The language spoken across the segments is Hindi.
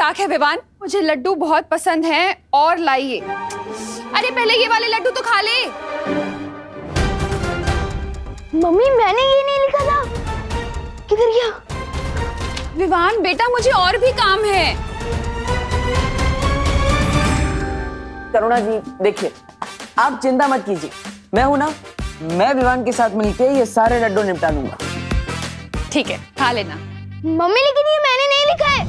मजाक है विवान, मुझे लड्डू बहुत पसंद हैं और लाइए। अरे पहले ये वाले लड्डू तो खा ले। मम्मी मैंने ये नहीं लिखा था, किधर गया? विवान बेटा मुझे और भी काम है। करुणा जी देखिए, आप चिंता मत कीजिए, मैं हूं ना, मैं विवान के साथ मिलके ये सारे लड्डू निपटा लूंगा। ठीक है खा लेना। मम्मी लेकिन ये मैंने नहीं लिखा है।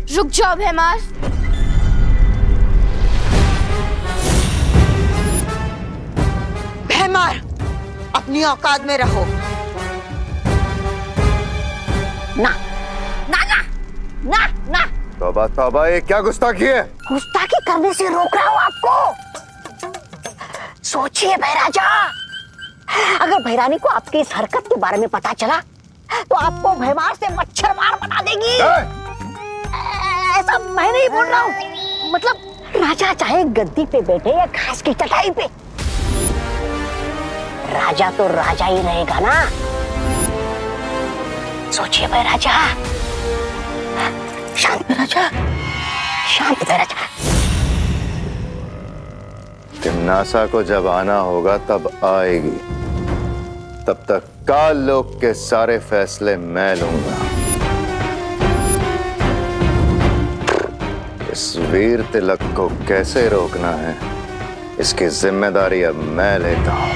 रुक जाओ भैमार। भैमार अपनी औकात में रहो। ना ना ना ना ना, तौबा तौबा, ये क्या गुस्ताखी है? गुस्ताखी करने से रोक रहा हूँ आपको। सोचिए भैराजा, अगर भैरानी को आपकी इस हरकत के बारे में पता चला तो आपको भैमार से मच्छर मार बना देगी। ऐसा मैं नहीं बोल रहा हूँ, मतलब राजा चाहे गद्दी पे बैठे या घास की चटाई पे, राजा तो राजा ही रहेगा ना। सोचिए भाई राजा, शांत राजा, शांत राजा। तिम्नासा को जब आना होगा तब आएगी, तब तक काल लोक के सारे फैसले मैं लूंगा। इस वीर तिलक को कैसे रोकना है, इसकी जिम्मेदारी अब मैं लेता हूं।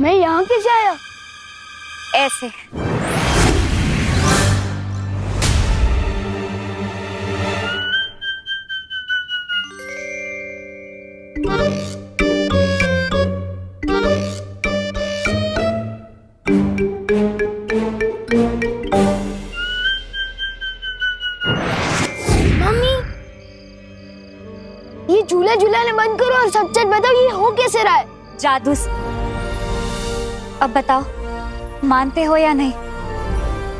मैं यहाँ कैसे आया? ऐसे। झूला झूलाने बंद करो और सच सच बताओ, ये हो कैसे रहा है? जादू। अब बताओ, मानते हो या नहीं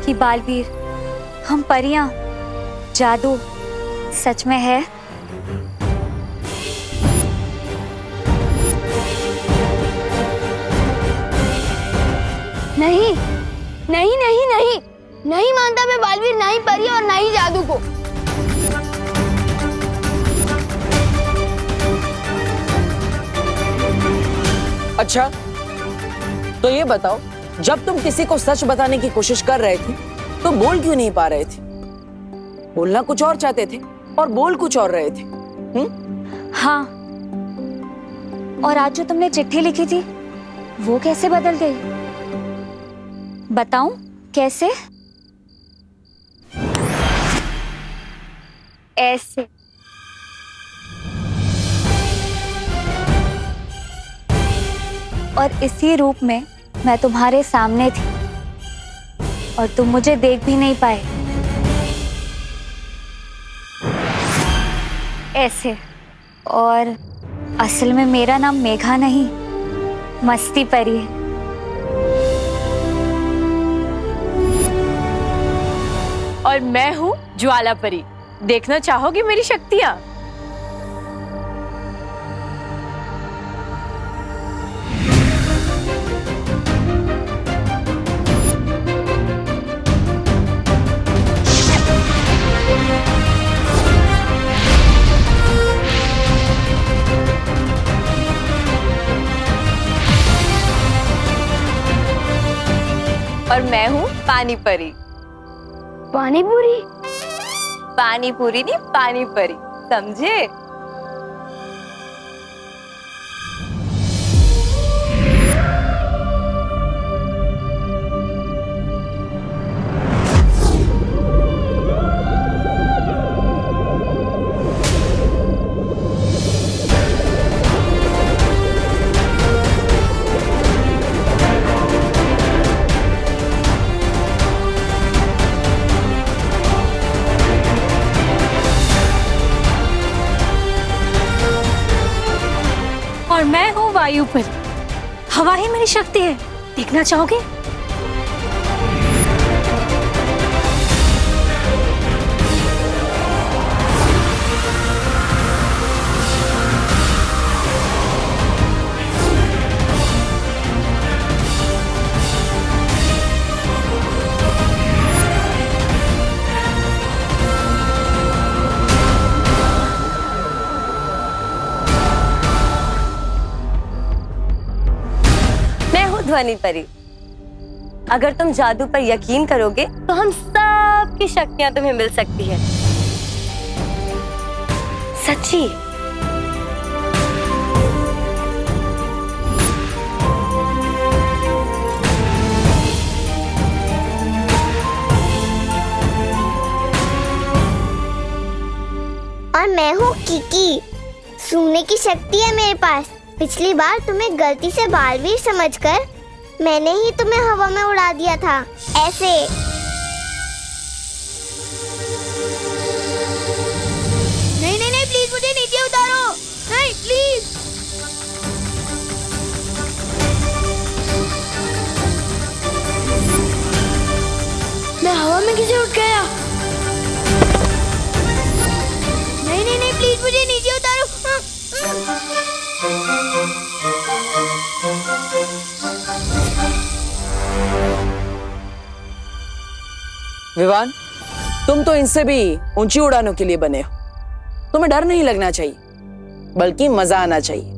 कि बालवीर, हम परियां, जादू सच में है? नहीं नहीं नहीं नहीं नहीं मानता मैं बालवीर, ना ही परी और ना ही जादू को। अच्छा तो ये बताओ, जब तुम किसी को सच बताने की कोशिश कर रहे थे तो बोल क्यों नहीं पा रहे थे? बोलना कुछ और चाहते थे और बोल कुछ और रहे थे। हाँ, और आज जो तुमने चिट्ठी लिखी थी वो कैसे बदल गई? बताऊं कैसे? ऐसे। और इसी रूप में मैं तुम्हारे सामने थी और तुम मुझे देख भी नहीं पाए। ऐसे। और असल में मेरा नाम मेघा नहीं, मस्ती परी है। और मैं हूँ ज्वाला परी। देखना चाहोगी मेरी शक्तियाँ? और मैं हूँ पानी परी। पानी पूरी? पानी पूरी नहीं, पानी परी, समझे? और मैं हूँ वायु पर। हवा ही मेरी शक्ति है, देखना चाहोगे? ध्वनि परी। अगर तुम जादू पर यकीन करोगे तो हम सब की शक्तियां तुम्हें मिल सकती है। सच्ची। और मैं हूँ किकी, सूंघने की शक्ति है मेरे पास। पिछली बार तुम्हें गलती से बालवीर समझकर मैंने ही तुम्हें हवा में उड़ा दिया था, ऐसे। नहीं नहीं नहीं, प्लीज मुझे नीचे उतारो, नहीं प्लीज। मैं हवा में कैसे उठ गया? नहीं नहीं नहीं, प्लीज मुझे नीचे उतारो। विवान, तुम तो इनसे भी ऊंची उड़ानों के लिए बने हो। तुम्हें डर नहीं लगना चाहिए, बल्कि मजा आना चाहिए।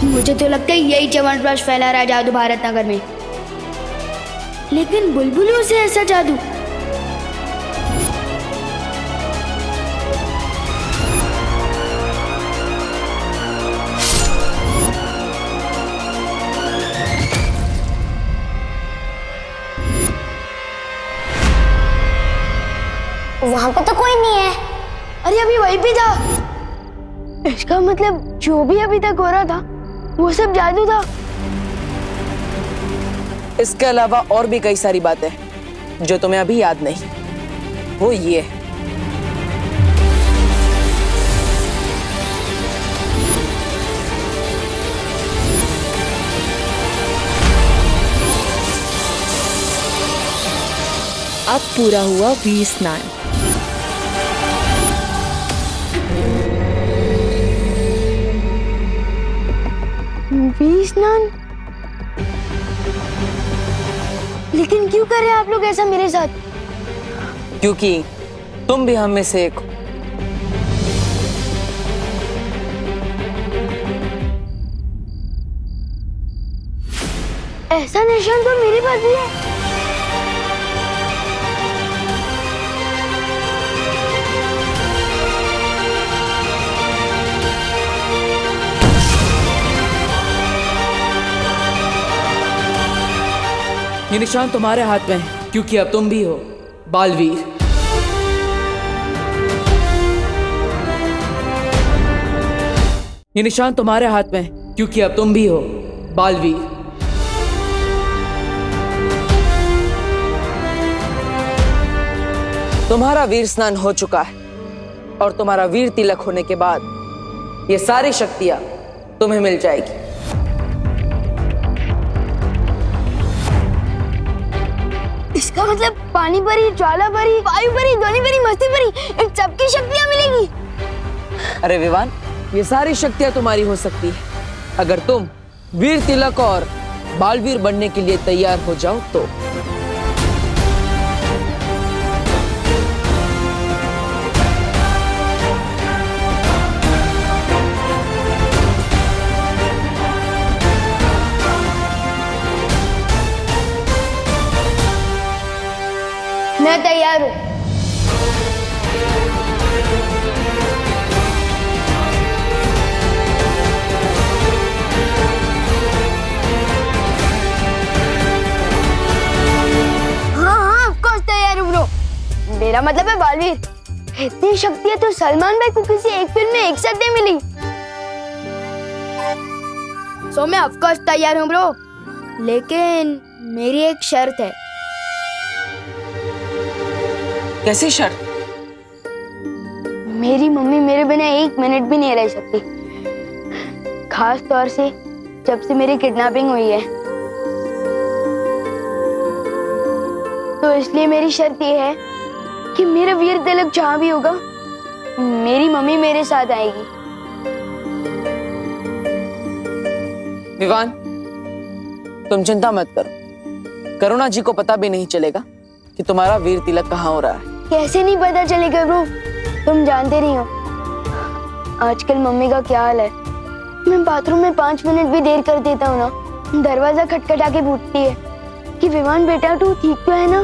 मुझे तो लगता है यही च्यवनप्राश फैला रहा है जादू भारत नगर में। लेकिन बुलबुलों से ऐसा जादू? वहां पे तो कोई नहीं है। अरे अभी वहीं पे था। इसका मतलब जो भी अभी तक हो रहा था वो सब जादू था। इसके अलावा और भी कई सारी बातें जो तुम्हें अभी याद नहीं। वो ये है, अब पूरा हुआ वीर स्नान। वीर स्नान? लेकिन क्यों कर रहे हैं आप लोग ऐसा मेरे साथ? क्योंकि तुम भी हम में से एक हो। ऐसा निशान तो मेरे पास भी है। ये निशान तुम्हारे हाथ में है, क्योंकि अब तुम भी हो बालवीर। ये निशान तुम्हारे हाथ में है, क्योंकि अब तुम भी हो बालवीर। तुम्हारा वीर स्नान हो चुका है और तुम्हारा वीर तिलक होने के बाद ये सारी शक्तियां तुम्हें मिल जाएगी। इसका मतलब पानी परी, ज्वाला परी, वायु परी, ध्वनि परी, मस्ती परी, इन सबकी शक्तियां मिलेगी। अरे विवान, ये सारी शक्तियां तुम्हारी हो सकती है अगर तुम वीर तिलक और बालवीर बनने के लिए तैयार हो जाओ तो। मैं तैयार हूँ। मेरा मतलब है बालवीर। इतनी शक्तियां तो सलमान भाई को किसी एक फिल्म में एक साथ नहीं मिली। सो मैं ऑफ कोर्स तैयार हूँ ब्रो, लेकिन मेरी एक शर्त है। कैसी शर्त? मेरी मम्मी मेरे बिना एक मिनट भी नहीं रह सकती, खास तौर से जब से मेरी किडनैपिंग हुई है। तो इसलिए मेरी शर्त ये है कि मेरा वीर तिलक जहाँ भी होगा, मेरी मम्मी मेरे साथ आएगी। विवान, तुम चिंता मत करो। करुणा जी को पता भी नहीं चलेगा कि तुम्हारा वीर तिलक कहाँ हो रहा है। कैसे नहीं पता चलेगा ब्रो, तुम जानते नहीं हो आजकल मम्मी का क्या हाल है। मैं बाथरूम में 5 मिनट भी देर कर देता हूँ ना, दरवाजा खटखटा के पूछती है कि विवान बेटा तू ठीक तो है ना।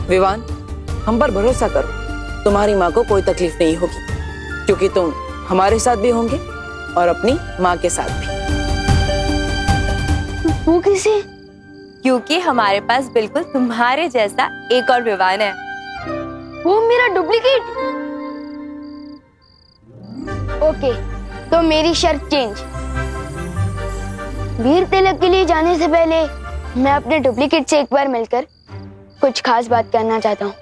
विवान, हम पर भरोसा करो, तुम्हारी माँ को कोई तकलीफ नहीं होगी, क्योंकि तुम हमारे साथ भी होंगे और अपनी माँ के साथ भी। वो किसे? क्योंकि हमारे पास बिल्कुल तुम्हारे जैसा एक और विवान है। वो मेरा डुप्लीकेट? ओके, तो मेरी शर्त चेंज। वीर तिलक के लिए जाने से पहले मैं अपने डुप्लीकेट से एक बार मिलकर कुछ खास बात करना चाहता हूँ।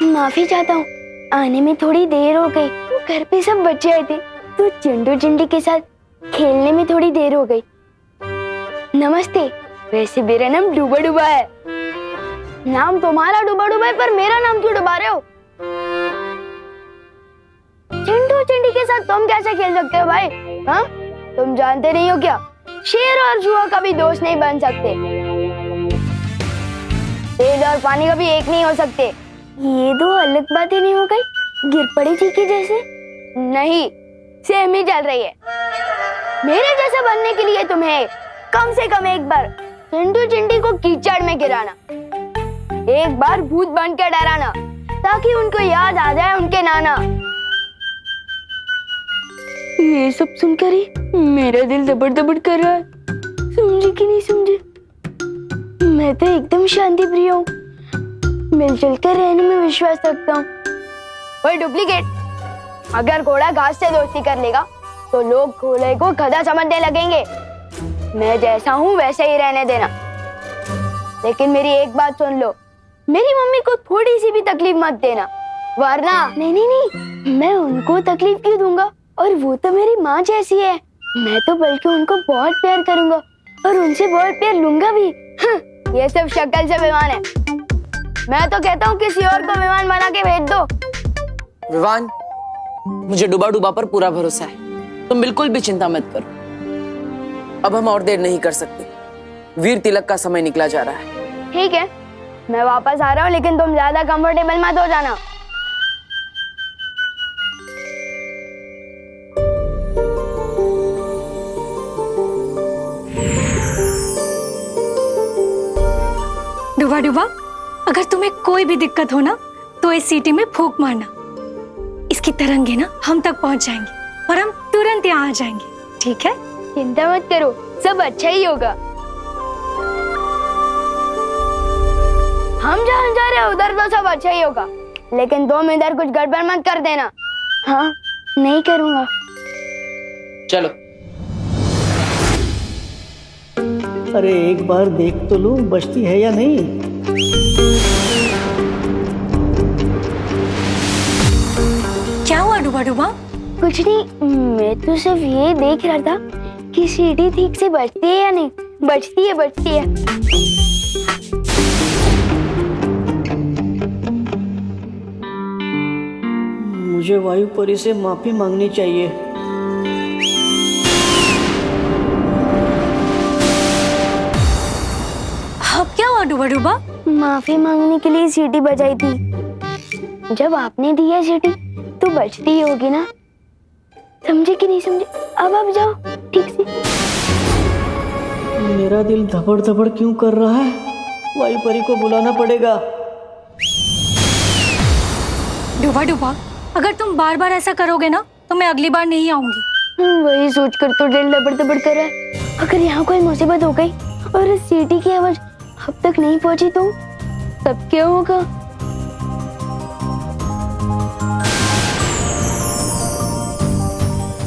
माफी चाहता हूँ, आने में थोड़ी देर हो गई। घर पे सब बच्चे आए थे तो चिंटू चिंटी के साथ खेलने में थोड़ी देर हो गई। नमस्ते, वैसे मेरा नाम डूबा डूबा है। नाम तुम्हारा डूबा डूबा है, पर मेरा नाम क्यों डुबा रहे हो? चिंटू चिंटी के साथ तुम कैसे खेल सकते हो भाई? हाँ, तुम जानते नहीं हो क्या, शेर और जुआ कभी दोस्त नहीं बन सकते। तेल और पानी कभी एक नहीं हो सकते। ये दो अलग बातें नहीं हो गई? गिर पड़ी थी कि जैसे? नहीं, सेम ही चल रही है। मेरे जैसा बनने के लिए तुम्हें कम से कम एक बार चिंटू चिंटी को कीचड़ में गिराना, एक बार भूत बनकर डराना, ताकि उनको याद आ जाए उनके नाना। ये सब सुनकर ही मेरा दिल दबड़ दबड़ कर रहा है। समझे कि नहीं समझे? मैं तो एकदम शांति प्रिय हूँ, मिलजुल कर रहने में विश्वास रखता हूँ। वही डुप्लीकेट, अगर घोड़ा घास से दोस्ती कर लेगा तो लोग घोड़े को गधा समझने लगेंगे। मैं जैसा हूँ वैसे ही रहने देना। लेकिन मेरी एक बात सुन लो, मेरी मम्मी को थोड़ी सी भी तकलीफ मत देना, वरना नहीं नहीं नहीं, मैं उनको तकलीफ क्यों दूंगा? और वो तो मेरी माँ जैसी है। मैं तो बल्कि उनको बहुत प्यार करूंगा और उनसे बहुत प्यार लूंगा भी। ये सब शक्ल से विमान है। मैं तो कहता हूँ किसी और को विमान बना के भेज दो। विवान, मुझे डूबा डूबा पर पूरा भरोसा है, तुम बिल्कुल भी चिंता मत करो। अब हम और देर नहीं कर सकते, वीर तिलक का समय निकला जा रहा है। ठीक है, मैं वापस आ रहा हूँ, लेकिन तुम ज्यादा कंफर्टेबल मत हो जाना। डुबा डुबा, अगर तुम्हें कोई भी दिक्कत हो ना तो इस सीटी में फूंक मारना। इसकी तरंगे ना हम तक पहुंच जाएंगी और हम तुरंत यहाँ आ जाएंगे, ठीक है? चिंता मत करो, सब अच्छा ही होगा। हम जहाँ जा रहे हैं उधर तो सब अच्छा ही होगा, लेकिन तुम इधर कुछ गड़बड़ मत कर देना। हाँ, नहीं करूँगा। चलो। अरे एक बार देख तो लूं बचती है या नहीं। क्या हुआ डुबा डुबा? कुछ नहीं, मैं तो सिर्फ ये देख रहा था कि सीढ़ी ठीक से बचती है या नहीं। बचती है, बचती है। मुझे वायु परी से माफी मांगनी चाहिए। अब क्या हुआ डुबा डुबा? माफी मांगने के लिए सीटी बजाई थी। जब आपने दी है सीटी तो बचती ही होगी ना। समझे कि नहीं समझे? अब आप जाओ ठीक से। मेरा दिल धबड़ धबड़ क्यों कर रहा है? वायु परी को बुलाना पड़ेगा। डुबा डुबा, अगर तुम बार बार ऐसा करोगे ना तो मैं अगली बार नहीं आऊंगी। वही सोचकर तो दिल दबड़ दबड़ कर रहा है। अगर यहाँ कोई मुसीबत हो गई और इस सीटी की आवाज अब तक नहीं पहुंची तो तब क्या होगा?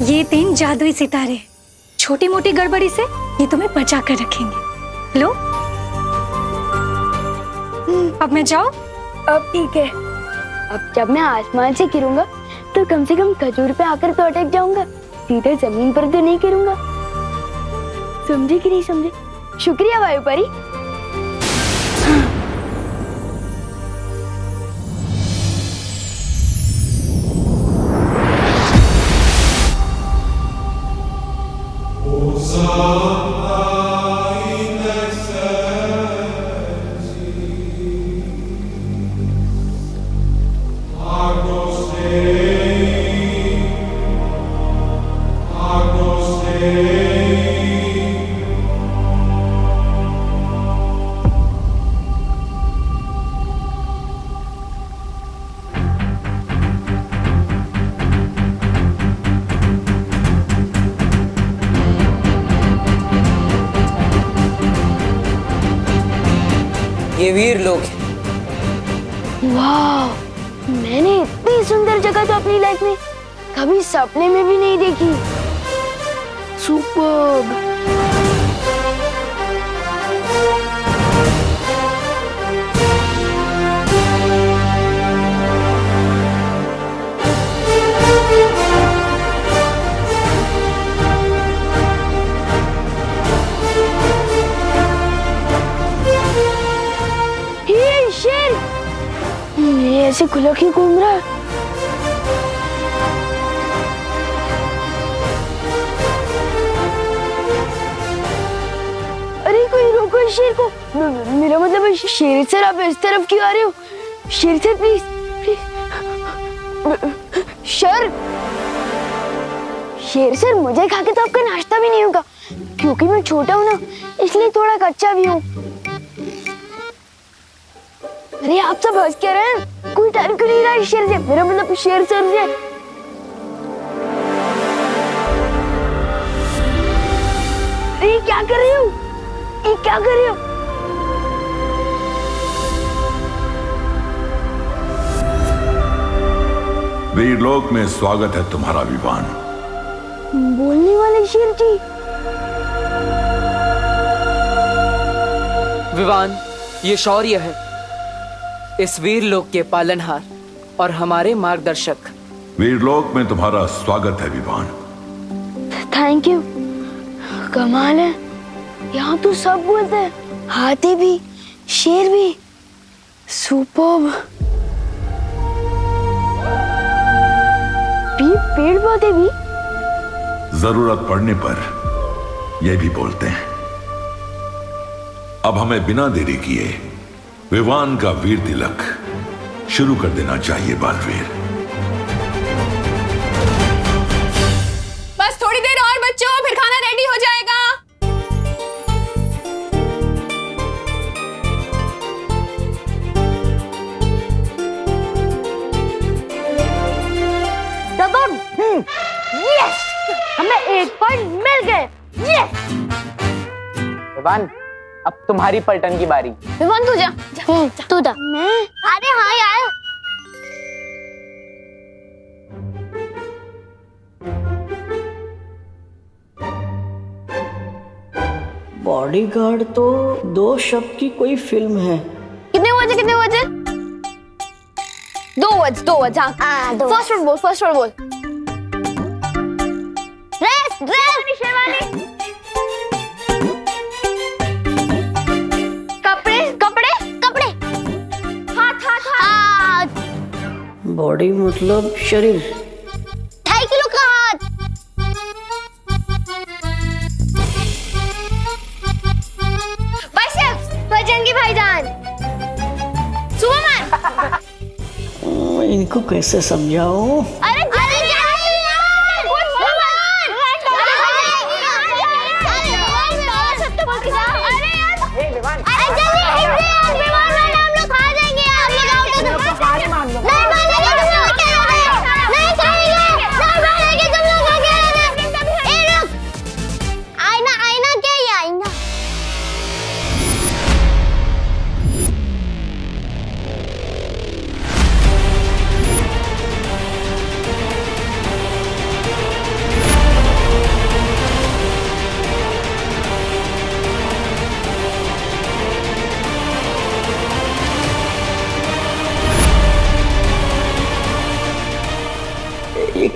ये 3 जादुई सितारे, छोटी मोटी गड़बड़ी से ये तुम्हें बचा कर रखेंगे। लो, अब मैं जाऊं? अब ठीक है। अब जब मैं आसमान से गिरूंगा तो कम से कम खजूर पे आकर तो अटक जाऊंगा, सीधे जमीन पर तो नहीं गिरूंगा। समझे कि नहीं समझे? शुक्रिया वायु परी। ये वीर लोग हैं। वाह, मैंने इतनी सुंदर जगह तो अपनी लाइफ में कभी सपने में भी नहीं देखी। सुपर्ब। ये शेर, ये ऐसे खुला क्यों घूम रहा है? अरे कोई रोको इस शेर को। मेरा मतलब शेर सर, आप इस तरफ क्यों आ रहे हो? शेर सर प्लीज प्लीज। शेर सर, मुझे खा के तो आपका नाश्ता भी नहीं होगा, क्योंकि मैं छोटा हूँ ना, इसलिए थोड़ा कच्चा भी हूँ। अरे आप सब हंस क्या रहे हैं? कोई डर क्यों नहीं रहा इस शेर से? मेरा मतलब शेर सर से। अरे क्या कर रही हो? ये क्या कर रही हो? वीरलोक में स्वागत है तुम्हारा विवान। बोलने वाले शेर जी। विवान, ये शौर्य है, इस वीर लोक के पालनहार और हमारे मार्गदर्शक। वीरलोक में तुम्हारा स्वागत है विवान। Thank you. कमाल है, यहाँ तो सब बोलते हैं, हाथी भी, शेर भी। सुपर्ब। पेड़ पौधे भी। जरूरत पड़ने पर यह भी बोलते हैं। अब हमें बिना देरी किए विवान का वीर तिलक शुरू कर देना चाहिए बालवीर। बस थोड़ी देर और बच्चों, फिर खाना रेडी हो जाएगा। यस, हमें 1 पॉइंट मिल गए। यस। विवान, अब तुम्हारी पलटन की बारी। विवान तू जा, तू जा। मैं? अरे हाँ यार। बॉडीगार्ड तो 2 शब्द की कोई फिल्म है। कितने बजे? 2 वर्ड्स। हाँ, फर्स्ट वर्ड बोल। ड्रेस शेरवानी। कपड़े। हाथ। बॉडी मतलब शरीर। 2.5 किलो का हाथ। बाइसेप्स, बजरंगी भाईजान। सुपरमैन। इनको कैसे समझाऊं? अरे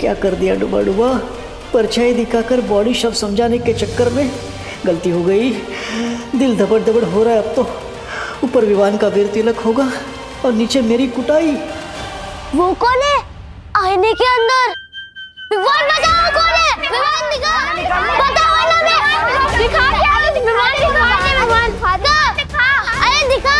क्या कर दिया डुबा डुबा। परछाई दिखाकर बॉडी शब्द समझाने के चक्कर में गलती हो गई। दिल धबड़ धबड़ हो रहा है अब तो। ऊपर विवान का वीर तिलक होगा और नीचे मेरी कुटाई। वो कौन है आईने के अंदर? विवान बताओ कौन है? विवान दिखा, बताओ ना मैं दिखा क्या? विवान दिखा, विवान फादर दिखा, अरे दिखा।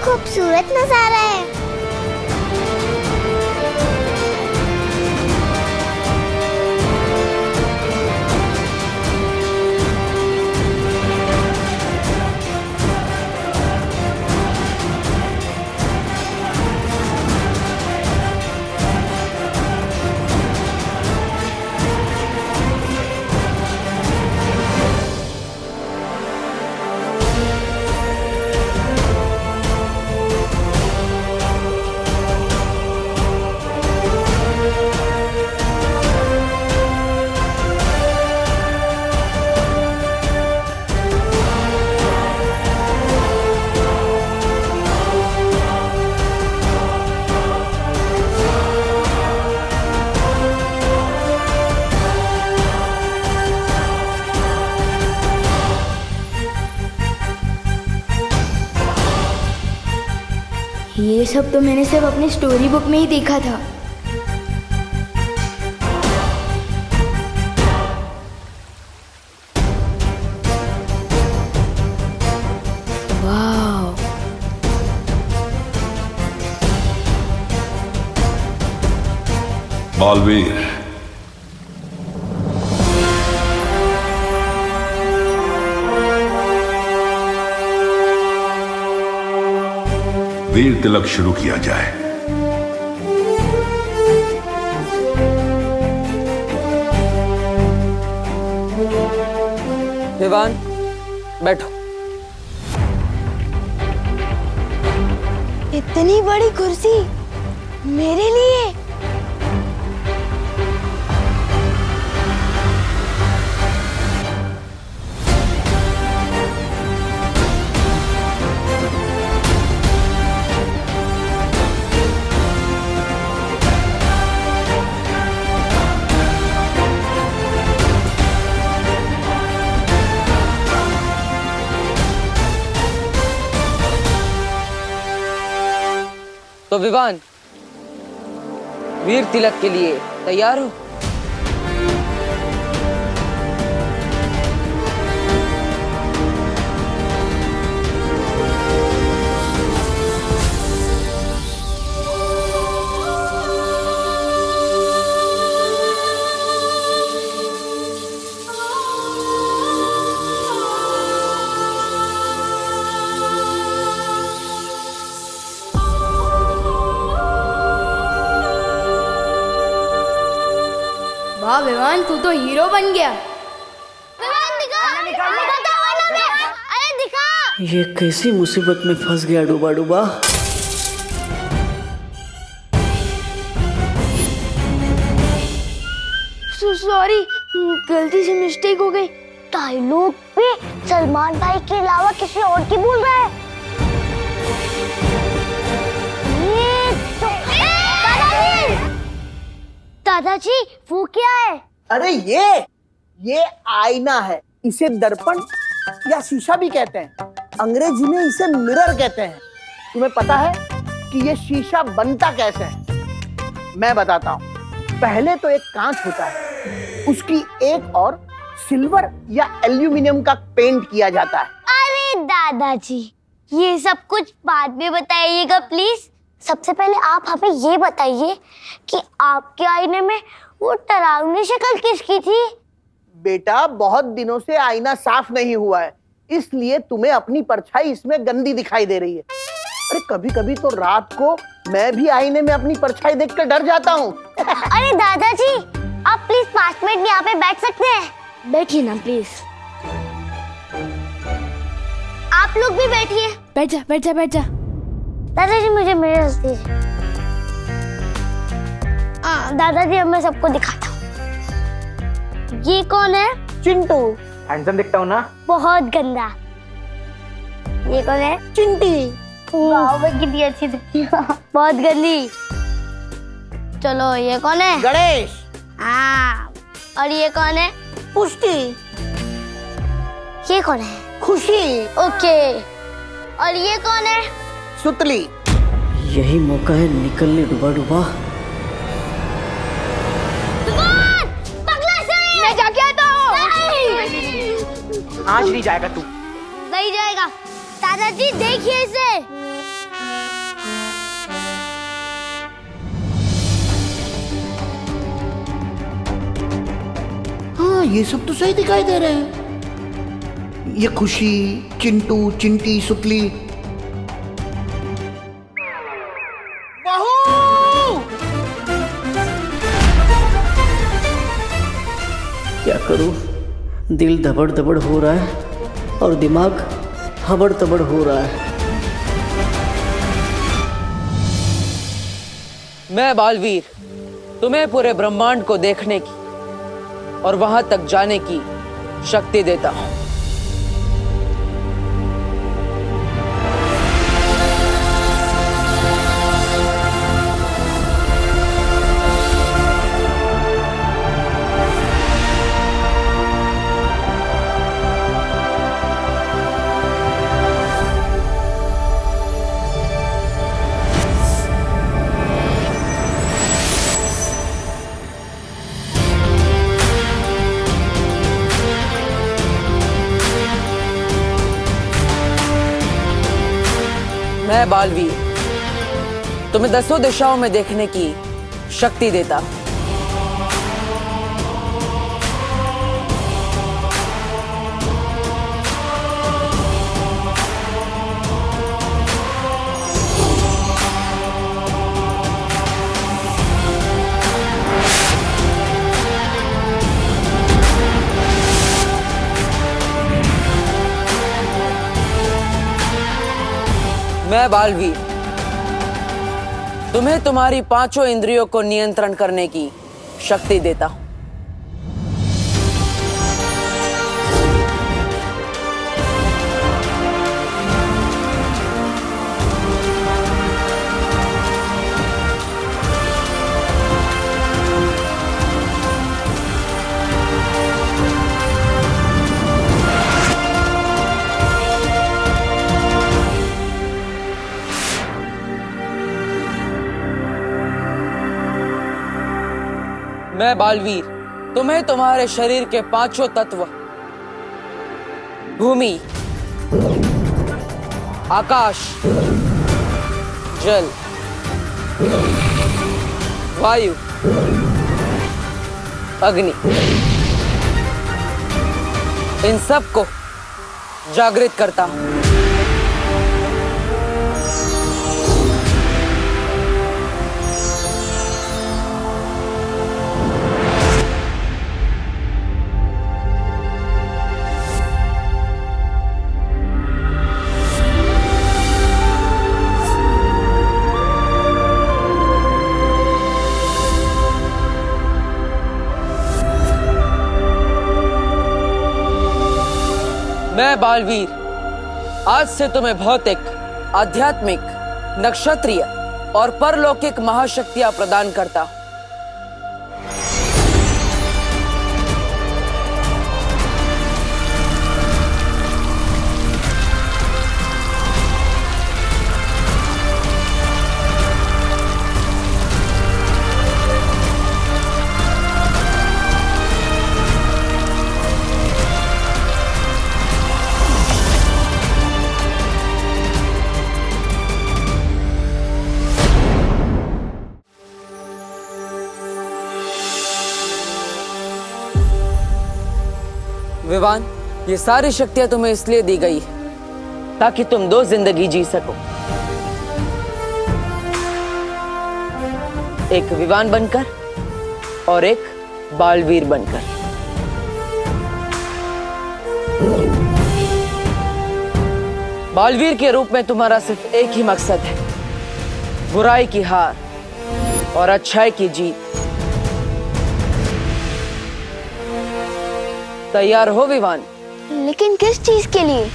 खूबसूरत नजारा है। ये सब तो मैंने सिर्फ अपनी स्टोरी बुक में ही देखा था। वाह, बालवीर, वीर तिलक शुरू किया जाए। विवान, बैठो। इतनी बड़ी कुर्सी मेरे लिए? तो विवान, वीर तिलक के लिए तैयार हो? वाह विवान, तू तो हीरो बन गया। अरे दिखा। ये कैसी मुसीबत में फंस गया डूबा डूबा। सॉरी, गलती से मिस्टेक हो गई। डायलॉग पे सलमान भाई के अलावा किसी और की बोल रहा है। ये तो दादाजी वो क्या है? अरे ये आईना है। इसे दर्पण या शीशा भी कहते हैं। अंग्रेजी में इसे मिरर कहते हैं। तुम्हें पता है कि ये शीशा बनता कैसे है? मैं बताता हूँ। पहले तो एक कांच होता है, उसकी एक और सिल्वर या एल्यूमिनियम का पेंट किया जाता है। अरे दादाजी, ये सब कुछ बाद में बताइएगा प्लीज। सबसे पहले आप हमें ये बताइए कि आपके आईने में वो डरावनी शक्ल किसकी थी? बेटा, बहुत दिनों से आईना साफ नहीं हुआ है, इसलिए तुम्हें अपनी परछाई इसमें गंदी दिखाई दे रही है। अरे कभी कभी तो रात को मैं भी आईने में अपनी परछाई देखकर डर जाता हूँ। अरे दादाजी, आप प्लीज 5 मिनट यहाँ पे बैठ सकते हैं? बैठिए ना प्लीज। आप लोग भी बैठिए। बैठ जा बैठ जा बैठ जा। दादाजी मुझे मिरर दीजिए। दादाजी मैं सबको दिखाता हूँ। ये कौन है? चिंटू। हैंडसम दिखता हूँ ना? बहुत गंदा। ये कौन है? चिंटी। वाह, वो कितनी अच्छी दिखती है। बहुत गंदी। चलो ये कौन है? गणेश। हाँ। और ये कौन है? पुष्टि। ये कौन है? खुशी। ओके। और ये कौन है? सुतली। यही मौका है निकलने डूबा डूबा। मैं जाके आता हूँ। आज नहीं जाएगा तू। नहीं जाएगा। दादाजी देखिए इसे। हाँ, ये सब तो सही दिखाई दे रहे हैं। ये खुशी, चिंटू, चिंटी, सुतली। क्या करूं? दिल धबड़ धबड़ हो रहा है और दिमाग हबड़ तबड़ हो रहा है। मैं बालवीर तुम्हें पूरे ब्रह्मांड को देखने की और वहां तक जाने की शक्ति देता हूं। मैं बालवीर तुम्हें 10 दिशाओं में देखने की शक्ति देता हूं। मैं बालवीर तुम्हें तुम्हारी 5 इंद्रियों को नियंत्रण करने की शक्ति देता हूं। मैं बालवीर तुम्हें तुम्हारे शरीर के 5 तत्व भूमि, आकाश, जल, वायु, अग्नि, इन सब को जागृत करता हूं। बालवीर, आज से तुम्हें भौतिक, आध्यात्मिक, नक्षत्रीय और परलौकिक महाशक्तियां प्रदान करता हूं। विवान, ये सारी शक्तियां तुम्हें इसलिए दी गई है ताकि तुम 2 जिंदगी जी सको, एक विवान बनकर और एक बालवीर बनकर। बालवीर के रूप में तुम्हारा सिर्फ एक ही मकसद है, बुराई की हार और अच्छाई की जीत। तैयार हो विवान? लेकिन किस चीज के लिए?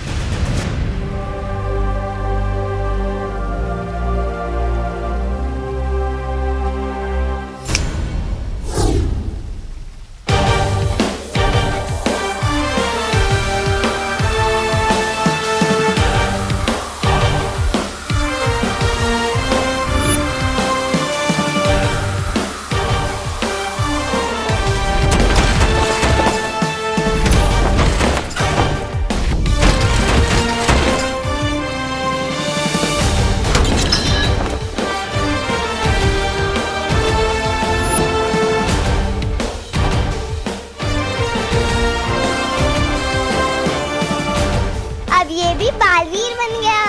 अब ये भी बालवीर बन गया।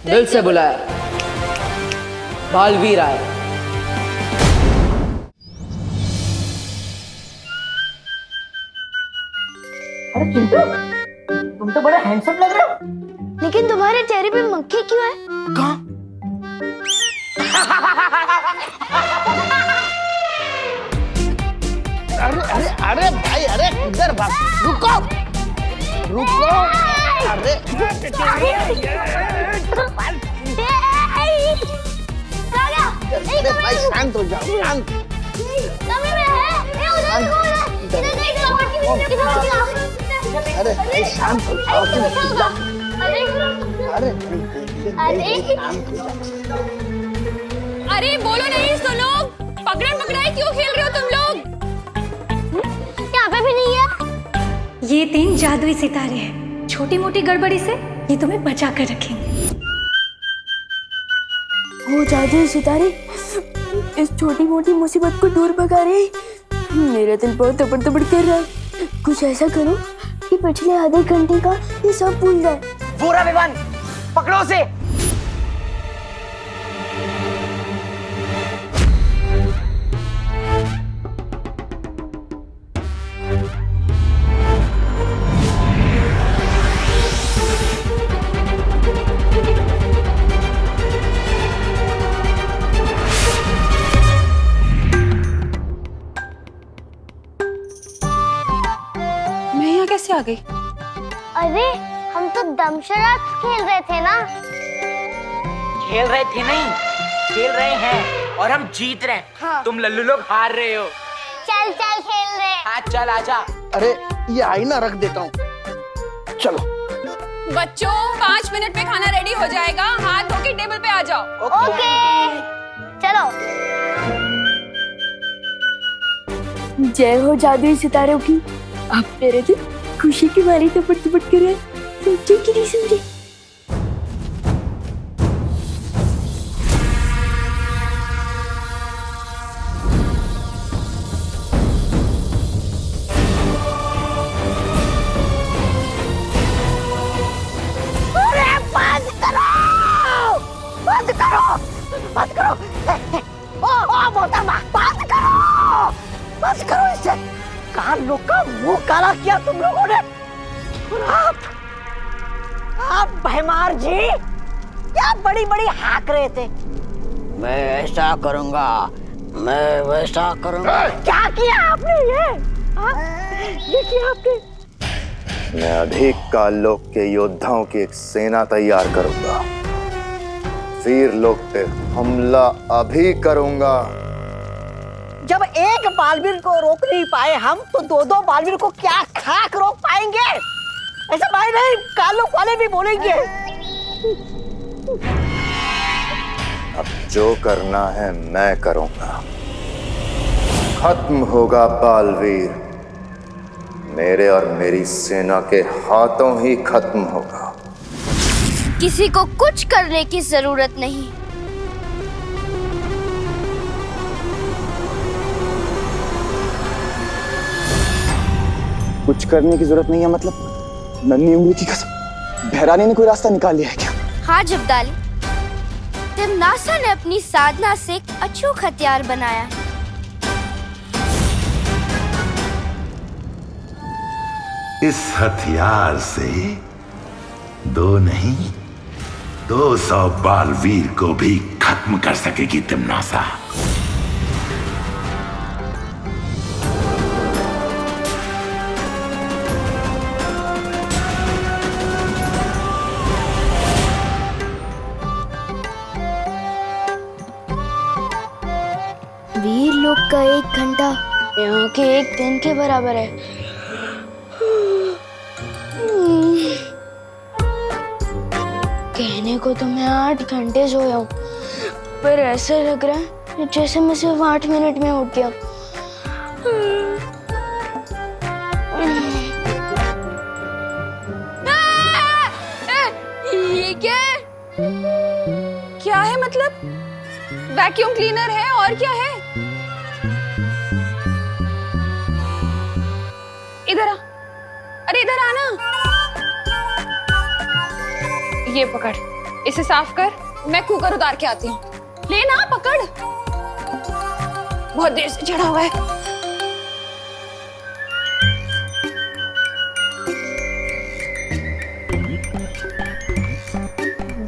दिल से बुलाया, बालवीर आए। अरे चिंटू, तुम तो बड़ा हैंडसम लग रहे हो। लेकिन तुम्हारे चेहरे पे मक्खी क्यों है? कहाँ? अरे अरे अरे भाई, अरे इधर भाग, रुको रुको। अरे अरे भाई शांत हो जाओ, शांत। अरे भाई शांत हो जाओ, अरे अरे बोलो नहीं सुनो, पकड़न पकड़ाई क्यों खेल रहे हो तुम लोग? यहाँ पे भी नहीं है। ये 3 जादुई सितारे हैं, छोटी मोटी गड़बड़ी से ये तुम्हें बचा कर रखेंगे। वो जादुई सितारे इस छोटी मोटी मुसीबत को दूर भगा रहे। मेरा दिल बहुत तपड़ तपड़ कर रहा है। कुछ ऐसा करो कि पिछले आधे घंटे का ये सब भूल जाए। पूरा विवान, पकड़ो उसे। मैं यहाँ कैसे आ गई? अरे हम तो दमशराज खेल रहे थे ना। खेल रहे थे नहीं, खेल रहे हैं और हम जीत रहे हैं। हाँ। तुम लल्लू लोग हार रहे हो। चल चल खेल रहे। हाँ चल आजा। अरे ये आईना रख देता हूँ, चलो। बच्चों 5 मिनट में खाना रेडी हो जाएगा, हाथ धो के टेबल पे आ जाओ। ओके चलो। जय हो जादुई सितारों की। अब तेरे दिल खुशी की मारी तपड़ तपड़ कर रहे। समझे कि नहीं समझे? बंद करो, बंद करो। ओ मोहतरमा, बंद करो, बंद करो इसे। कान लोग का मुंह काला किया तुम लोगों ने। आप भैमार जी क्या बड़ी बड़ी हाक रहे थे। मैं ऐसा करूंगा, मैं वैसा करूंगा। क्या किया आपने ये? देखिए आपके। मैं अभी काललोक के योद्धाओं की एक सेना तैयार करूंगा। वीर लोक पे हमला अभी करूंगा। जब एक बालवीर को रोक नहीं पाए हम, तो दो दो बालवीर को क्या खाक रोक पाएंगे? ऐसा भाई नहीं, काललोक वाले भी बोलेंगे। अब जो करना है मैं करूंगा। खत्म होगा बालवीर, मेरे और मेरी सेना के हाथों ही खत्म होगा। किसी को कुछ करने की जरूरत नहीं। कुछ करने की जरूरत नहीं है मतलब? नन्ही उंगली की कसम, भैरानी ने कोई रास्ता निकाल लिया है क्या? हाँ जब्दाली, तिमनासा ने अपनी साधना से एक अचूक हथियार बनाया है। इस हथियार से 2 नहीं 200 बालवीर को भी खत्म कर सकेगी तिमनासा। वीर लोक का 1 घंटा यहाँ के 1 दिन के बराबर है। कहने को तो मैं 8 घंटे सोया हूँ, पर ऐसा लग रहा है जैसे मैं सिर्फ 8 मिनट में उठ गया। ये क्या है? क्या है मतलब? वैक्यूम क्लीनर है और क्या है? इधर आ, अरे इधर आना। ये पकड़, इसे साफ कर, मैं कुकर उतार के आती हूँ। लेना, पकड़। बहुत देर से चढ़ा हुआ है।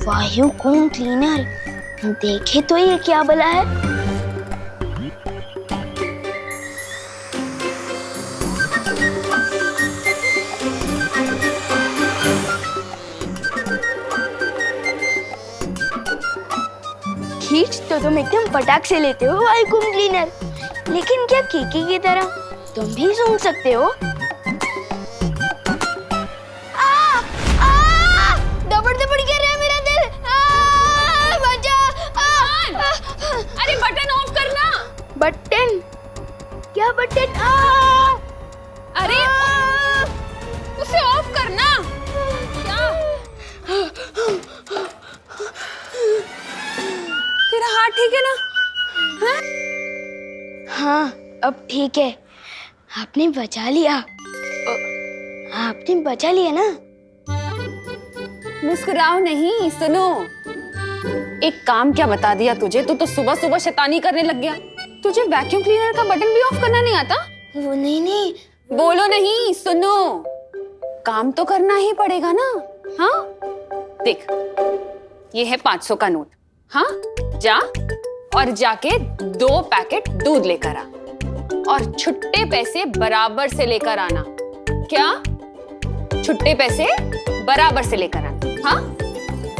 वायुकुम क्लीनर, देखे तो ये क्या बला है? खींच तो तुम एकदम फटाक से लेते हो वायुकुम क्लीनर, लेकिन क्या कीकी की तरह तुम भी सूंघ सकते हो? दबड़ दबड़ गिर रहा है मेरा दिल। बचा। अरे बटन ऑफ करना। बटन? क्या बटन? अरे उसे ऑफ करना। क्या? तेरा हाथ ठीक है ना? हाँ? हाँ, अब ठीक है। आपने बचा लिया। आपने बचा लिया ना? मुस्कुराओ नहीं, सुनो। एक काम क्या बता दिया तुझे? तू तो सुबह सुबह शैतानी करने लग गया। तुझे वैक्यूम क्लीनर का बटन भी ऑफ करना नहीं आता? वो नहीं। बोलो नहीं, सुनो। काम तो करना ही पड़ेगा ना। हाँ, देख, ये है 500 का नोट। हाँ, जा और जाके 2 पैकेट दूध लेकर आ और छुट्टे पैसे बराबर से लेकर आना। क्या? छुट्टे पैसे बराबर से लेकर आना। हाँ,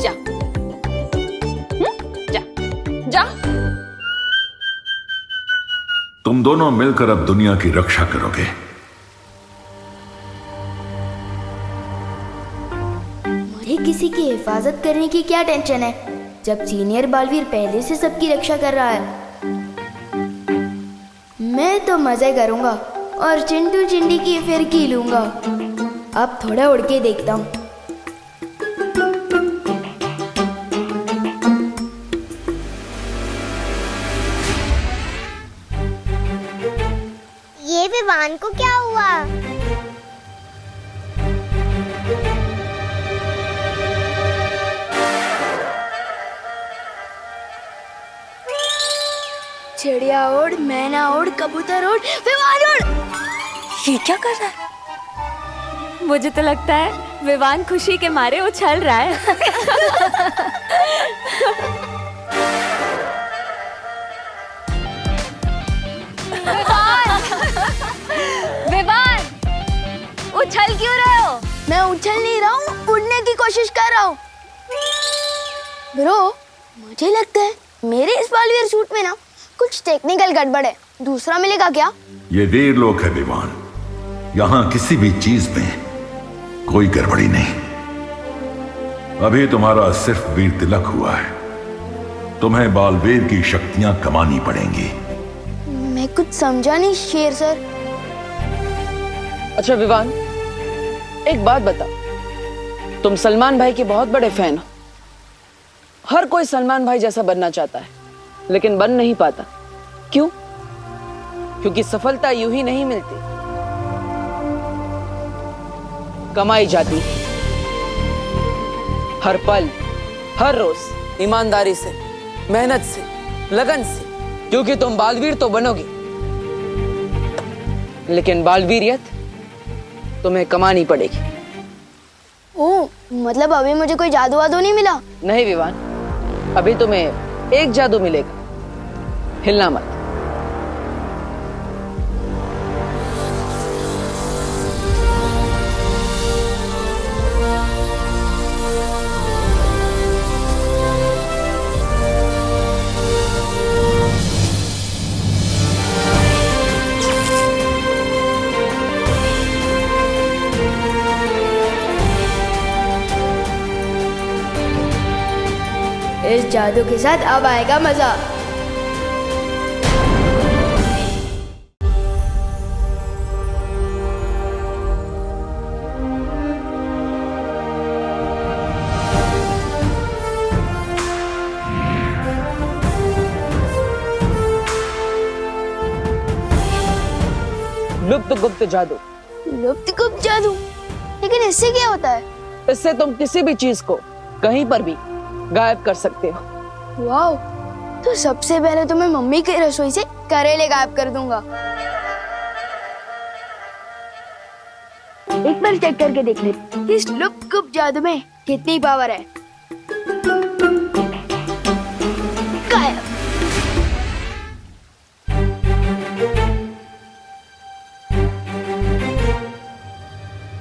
जा। जा जा। तुम दोनों मिलकर अब दुनिया की रक्षा करोगे। मुझे किसी की हिफाजत करने की क्या टेंशन है, जब सीनियर बालवीर पहले से सबकी रक्षा कर रहा है। मैं तो मजे करूंगा और चिंटू चिंडी की फिरकी लूंगा। अब थोड़ा उड़ के देखता हूँ। ये विवान को क्या हुआ? चिड़िया उड़, मैना उड़, कबूतर उड़, विवान उड़। ये क्या कर रहा है? मुझे तो लगता है विवान खुशी के मारे उछल रहा है। उछल क्यों रहे हो? मैं उछल नहीं रहा हूँ, उड़ने की कोशिश कर रहा हूँ। ब्रो, मुझे लगता है मेरे इस बालवीर सूट में ना कुछ टेक्निकल गड़बड़ है। दूसरा मिलेगा क्या? ये वीरलोक है विवान, यहाँ किसी भी चीज में कोई गड़बड़ी नहीं। अभी तुम्हारा सिर्फ वीर तिलक हुआ है, तुम्हें बालवीर की शक्तियां कमानी पड़ेंगी। मैं कुछ समझा नहीं शेर सर। अच्छा विवान, एक बात बता, तुम सलमान भाई के बहुत बड़े फैन हो। हर कोई सलमान भाई जैसा बनना चाहता है, लेकिन बन नहीं पाता। क्यों? क्योंकि सफलता यूं ही नहीं मिलती, कमाई जाती है हर पल, हर रोज, ईमानदारी से, मेहनत से, लगन से। क्योंकि तुम बालवीर तो बनोगे, लेकिन बालवीरियत तुम्हें कमानी पड़ेगी। ओह, मतलब अभी मुझे कोई जादू वादू नहीं मिला? नहीं विवान, अभी तुम्हें एक जादू मिलेगा, हिलना मत। इस जादू के साथ अब आएगा मजा। लुप्त गुप्त जादू। लुप्त गुप्त जादू? लेकिन इससे क्या होता है? इससे तुम किसी भी चीज को कहीं पर भी गायब कर सकते हो। वाओ, तो सबसे पहले तो मैं मम्मी की रसोई से करेले गायब कर दूंगा। एक बार चेक करके देख ले इस लुप्त गुप्त जादू में कितनी पावर है। गायब।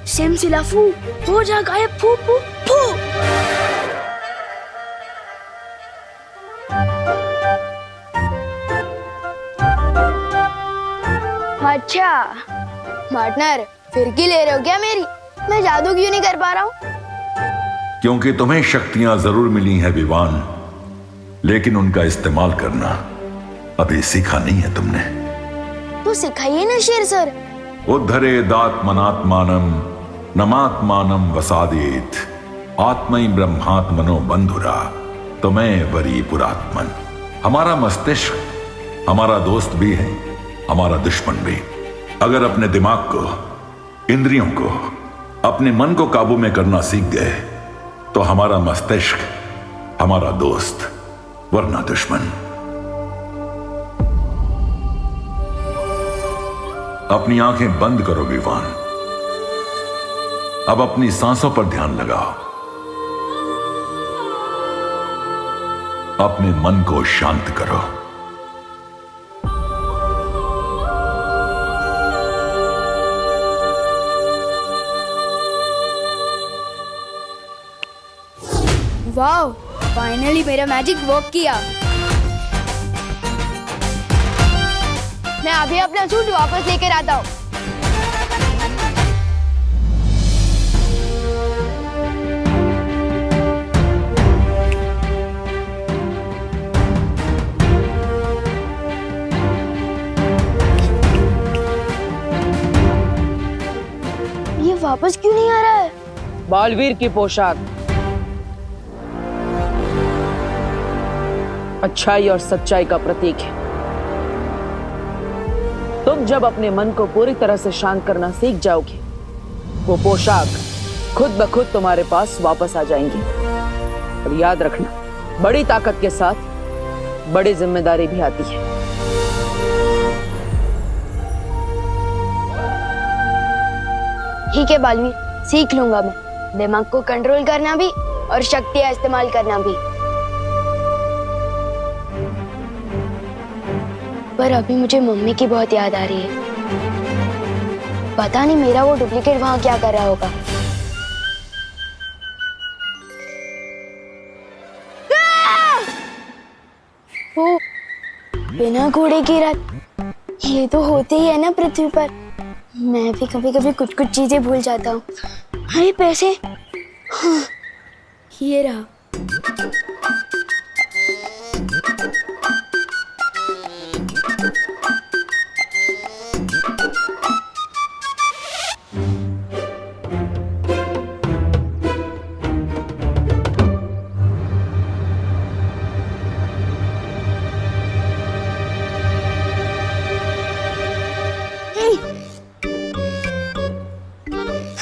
सिमसिलाफू हो जा गायब, फू फू फू। अच्छा पार्टनर, फिरकी ले रहे हो क्या मेरी? मैं जादू क्यों नहीं कर पा रहा हूँ? क्योंकि तुम्हें शक्तियां जरूर मिली हैं विवान, लेकिन उनका इस्तेमाल करना अभी सीखा नहीं है तुमने। तो सिखाइए ना शेर सर। उद्धरेदात्मनात्मानं नमात्मानं वसादेत आत्मै ब्रह्मात्मनो बंधुरा तुम्हें वरी पुरात्मन। हमारा मस्तिष्क हमारा दोस्त भी है, हमारा दुश्मन भी। अगर अपने दिमाग को, इंद्रियों को, अपने मन को काबू में करना सीख गए तो हमारा मस्तिष्क हमारा दोस्त, वरना दुश्मन। अपनी आंखें बंद करो विवान। अब अपनी सांसों पर ध्यान लगाओ। अपने मन को शांत करो। वाओ, फाइनली मेरा मैजिक वर्क किया। मैं अभी अपना सूट वापस लेकर आता हूँ। ये वापस क्यों नहीं आ रहा है? बालवीर की पोशाक अच्छाई और सच्चाई का प्रतीक है। तुम जब अपने मन को पूरी तरह से शांत करना सीख जाओगे, वो पोशाक खुद ब खुद तुम्हारे पास वापस आ जाएंगी। और याद रखना, बड़ी ताकत के साथ बड़ी जिम्मेदारी भी आती है। ठीक है बालवीर, सीख लूंगा मैं दिमाग को कंट्रोल करना भी और शक्तियां इस्तेमाल करना भी। पर अभी मुझे मम्मी की बहुत याद आ रही है। पता नहीं मेरा वो डुप्लीकेट वहाँ क्या कर रहा होगा। ओ, बिना घोड़े की रात, ये तो होते ही है ना पृथ्वी पर। मैं भी कभी कभी कुछ कुछ चीजें भूल जाता हूँ। अरे पैसे, हाँ, ये रहा।